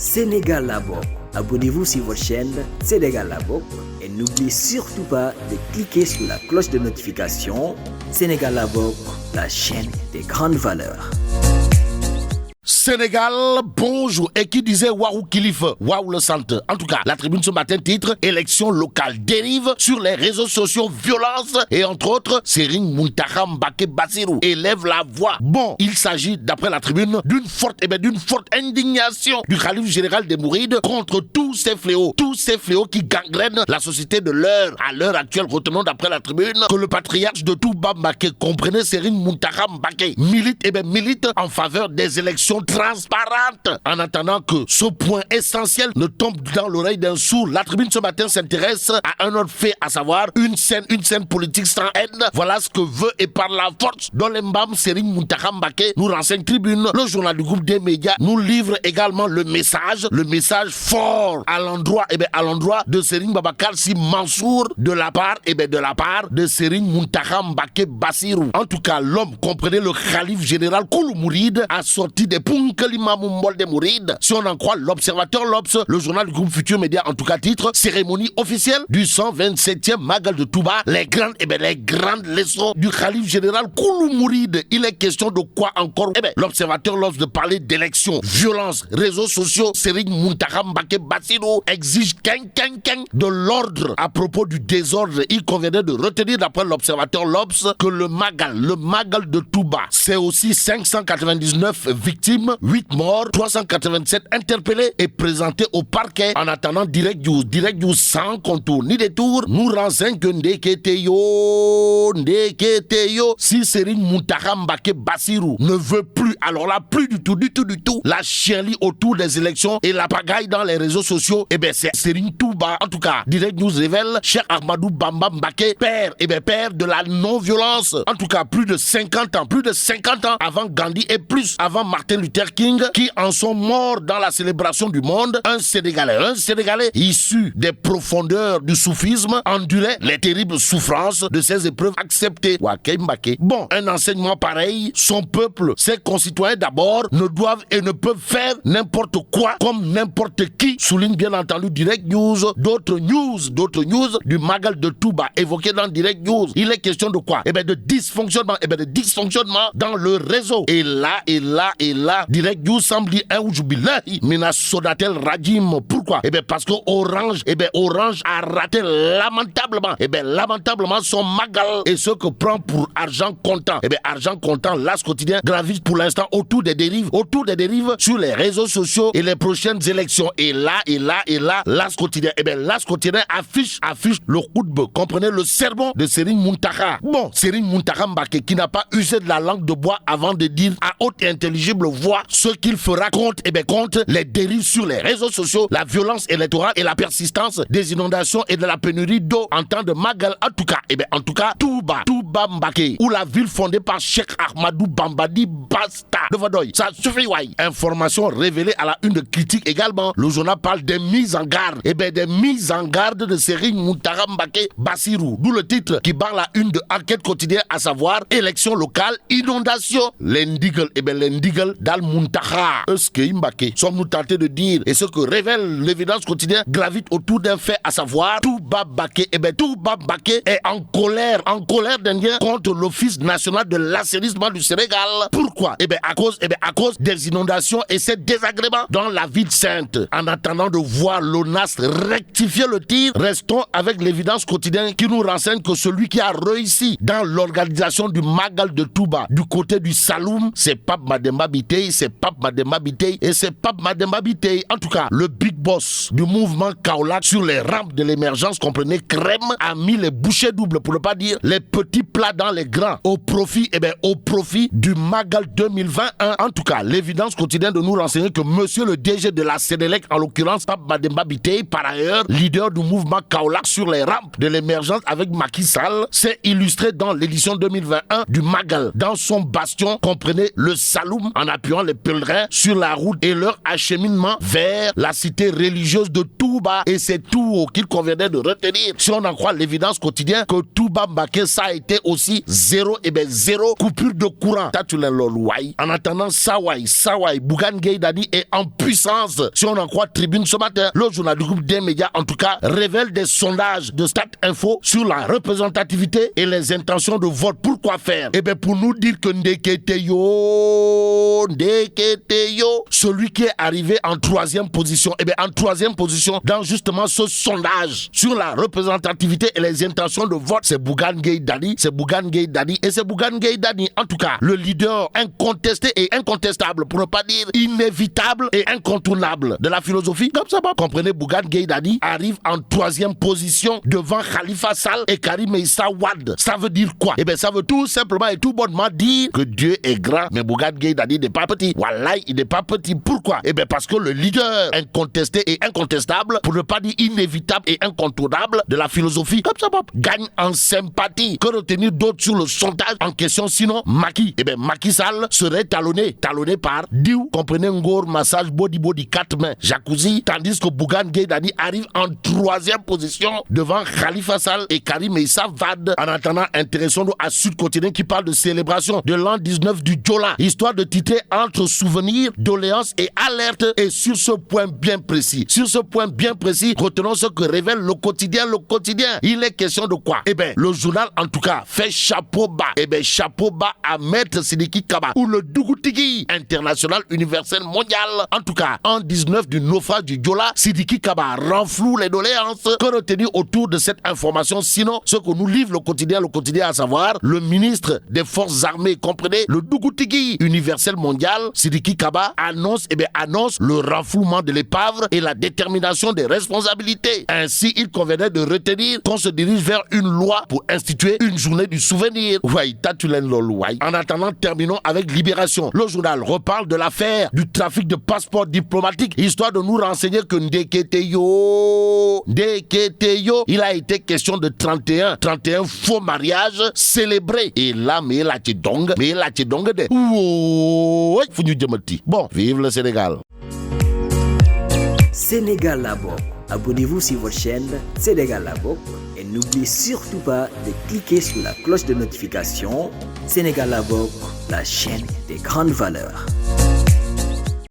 Sénégal la bokk. Abonnez-vous sur votre chaîne Sénégal la bokk et n'oubliez surtout pas de cliquer sur la cloche de notification. Sénégal la bokk, la chaîne des grandes valeurs. Sénégal, bonjour. Et qui disait waouh kilifa, waouh le centre. En tout cas, la tribune ce matin titre élection locale dérive sur les réseaux sociaux, violence et entre autres, Serigne Mountakha Mbacké Bassirou élève la voix. Bon, il s'agit d'après la tribune d'une forte indignation du khalife général des Mourides contre tous ces fléaux qui gangrènent la société de l'heure. À l'heure actuelle, retenons d'après la tribune que le patriarche de Touba Mbacké, comprenez Serigne Mountakha Mbacké, milite en faveur des élections transparente. En attendant que ce point essentiel ne tombe dans l'oreille d'un sourd, la tribune ce matin s'intéresse à un autre fait, à savoir une scène politique sans haine. Voilà ce que veut et par la force dont l'embam Serigne Mountakha Mbacké nous renseigne tribune. Le journal du groupe des médias nous livre également le message fort à l'endroit de Serigne Babacar Sy Mansour de la part de Serigne Mountakha Mbacké Bassirou. En tout cas, l'homme, comprenez le khalife général Koulou Mouride, a sorti des Punkalimamu Mbol des Mourides. Si on en croit l'Observateur, l'Obs, le journal du groupe Futur Média, en tout cas titre, cérémonie officielle du 127e Magal de Touba, les grandes leçons du khalife général Koulou Mouride. Il est question de quoi encore? L'Observateur, l'Obs, de parler d'élections, violence, réseaux sociaux. Serigne Mountakha Mbacké Bassirou exige de l'ordre à propos du désordre. Il conviendrait de retenir d'après l'Observateur, l'Obs, que le Magal de Touba, c'est aussi 599 victimes, 8 morts, 387 interpellés et présentés au parquet. En attendant, Direct News sans contour ni détour nous renseigne que Ndeketeyo, si Serigne Mountakha Mbacké Bassirou ne veut plus, alors là, plus du tout, la chienlit autour des élections et la pagaille dans les réseaux sociaux, c'est Serigne Touba. En tout cas, Direct News révèle Cheikh Ahmadou Bamba Mbacké, père de la non-violence. En tout cas, plus de 50 ans avant Gandhi et plus avant Martin Luther King, qui en sont morts dans la célébration du monde. Un Sénégalais issu des profondeurs du soufisme endurait les terribles souffrances de ces épreuves acceptées. Bon, un enseignement pareil, son peuple, ses concitoyens d'abord, ne doivent et ne peuvent faire n'importe quoi comme n'importe qui, souligne bien entendu Direct News. D'autres news du Magal de Touba évoqués dans Direct News. Il est question de quoi? De dysfonctionnement dans le réseau. Et là, Direct News semble dire Billahi Mina Sodatel Rajim. Pourquoi? Parce que Orange a raté lamentablement son Magal et ce que prend pour argent comptant. Argent comptant, l'As quotidien gravite pour l'instant autour des dérives sur les réseaux sociaux et les prochaines élections. Et là, l'As quotidien affiche le khutba, comprenez le sermon de Serigne Mountakha. Bon, Serigne Mountakha Mbacké qui n'a pas usé de la langue de bois avant de dire à haute et intelligible voix ce qu'il fera contre les dérives sur les réseaux sociaux, la violence électorale et la persistance des inondations et de la pénurie d'eau en temps de Magal. En tout cas, Touba Mbacké, ou la ville fondée par Cheikh Ahmadou Bamba dit basta. Ça suffit, ouais. Information révélée à la une de Critique également. Le journal parle des mises en garde. Des mises en garde de Serigne Mountakha Mbacké Bassirou. D'où le titre qui barre la une de Enquête quotidienne, à savoir élection locale, inondation. L'indigal d'Al Mountakha. Mbacké, sommes-nous tentés de dire, et ce que révèle l'évidence quotidienne gravite autour d'un fait, à savoir Touba Mbacké est en colère d'Indien contre l'Office national de l'assainissement du Sénégal. Pourquoi? À cause des inondations et ses désagréments dans la ville sainte. En attendant de voir l'ONAS rectifier le tir, restons avec l'évidence quotidienne qui nous renseigne que celui qui a réussi dans l'organisation du Magal de Touba du côté du Saloum, c'est Pape Mademba Biteye, et c'est Pape Mademba Biteye. En tout cas, le big boss du mouvement Kaolack sur les rampes de l'émergence, comprenez, Crème, a mis les bouchées doubles, pour ne pas dire les petits plats dans les grands, au profit du Magal 2021. En tout cas, l'évidence quotidienne de nous renseigner que monsieur le DG de la Sénélec, en l'occurrence Pape Mademba Biteye, par ailleurs leader du mouvement Kaolack sur les rampes de l'émergence avec Macky Sall, s'est illustré dans l'édition 2021 du Magal, dans son bastion, comprenez, le Saloum, en appuyant les pèlerins sur la route et leur acheminement vers la cité religieuse de Touba. Et c'est tout qu'il conviendrait de retenir, si on en croit l'évidence quotidienne, que Touba Bamba Mbaké, ça a été aussi zéro coupure de courant. En attendant, Sawai, Bougane Gueye Dani est en puissance. Si on en croit Tribune ce matin, le journal du groupe des médias, en tout cas, révèle des sondages de Stat Info sur la représentativité et les intentions de vote. Pourquoi faire? Eh bien, pour nous dire que Ndeketeyo, celui qui est arrivé en 3e position, eh bien, en 3e position, dans justement ce sondage sur la représentativité et les intentions de vote, c'est Bougane Gueye Dani, et c'est Bougane Gueye Dani, en tout cas, le leader incontesté et incontestable, pour ne pas dire inévitable et incontournable de la philosophie. Comme ça, comprenez, Bougane Gueye Dani arrive en 3e position devant Khalifa Sall et Karim Meïssa Wade. Ça veut dire quoi? Eh bien, ça veut tout simplement et tout bonnement dire que Dieu est grand, mais Bougane Gueye Dani n'est pas petit. Wallahi, il n'est pas petit. Pourquoi? Eh bien, parce que le leader incontesté et incontestable, pour ne pas dire inévitable et incontournable de la philosophie, comme ça, gagne en sympathie. Que retenir d'autre sur le sondage en question, sinon Macky? Eh bien, Macky Sall serait talonné par Diou, comprenez, Ngor, massage, body, 4 mains, jacuzzi, tandis que Bougane Gueye Dani arrive en 3e position devant Khalifa Sall et Karim Meïssa Wade. En attendant, intéressons-nous à Sud Quotidien qui parle de célébration de l'an 19 du Djola, histoire de titrer entre souvenirs, doléances et alertes. Et sur ce point bien précis, retenons ce que révèle le quotidien. Il est question de quoi? Eh bien, le journal, en tout cas, fait chapeau bas. Eh bien, chapeau bas à Maître Sidiki Kaba, ou le Dougoutigi international universel mondial. En tout cas, en 19 du naufrage du Djola, Sidiki Kaba renfloue les doléances. Que retenir autour de cette information, sinon ce que nous livre le quotidien, à savoir le ministre des Forces armées, comprenez, le Dougoutigi universel mondial, Sidiki Kaba, annonce le renflouement de l'épave et la détermination des responsabilités. Ainsi, il convenait de retenir qu'on se dirige vers une loi pour instituer une journée du souvenir. En attendant, terminons avec Libération. Le journal reparle de l'affaire du trafic de passeports diplomatiques, histoire de nous renseigner que Ndeketeyo, il a été question de 31 faux mariages célébrés. Et là, mais la tchidong de... Bon, vive le Sénégal. Sénégal la Bok. Abonnez-vous sur votre chaîne Sénégal la Bok et n'oubliez surtout pas de cliquer sur la cloche de notification. Sénégal la Bok, la chaîne des grandes valeurs.